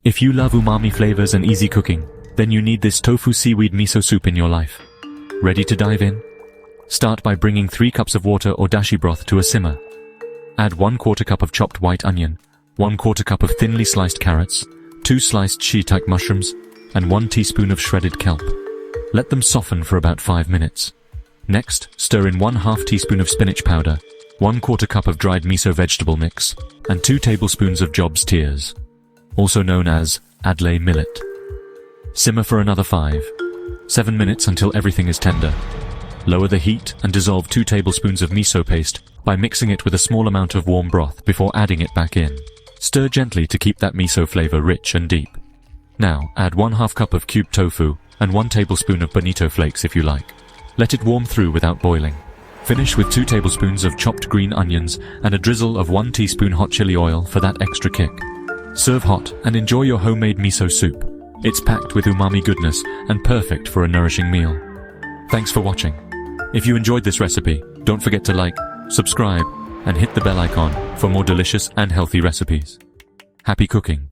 If you love umami flavors and easy cooking, then you need this Tofu Seaweed Miso Soup in your life. Ready to dive in? Start by bringing 3 cups of water or dashi broth to a simmer. Add 1/4 cup of chopped white onion, 1/4 cup of thinly sliced carrots, 2 sliced shiitake mushrooms, and 1 teaspoon of shredded kelp. Let them soften for about 5 minutes. Next, stir in 1/2 teaspoon of spinach powder, 1/4 cup of dried miso vegetable mix, and 2 tablespoons of Job's tears, also known as adlay millet. Simmer for another 5-7 minutes until everything is tender. Lower the heat and dissolve 2 tablespoons of miso paste by mixing it with a small amount of warm broth before adding it back in. Stir gently to keep that miso flavor rich and deep. Now, add 1/2 cup of cubed tofu and 1 tablespoon of bonito flakes if you like. Let it warm through without boiling. Finish with 2 tablespoons of chopped green onions and a drizzle of 1 teaspoon hot chili oil for that extra kick. Serve hot and enjoy your homemade miso soup. It's packed with umami goodness and perfect for a nourishing meal. Thanks for watching. If you enjoyed this recipe, don't forget to like, subscribe, and hit the bell icon for more delicious and healthy recipes. Happy cooking!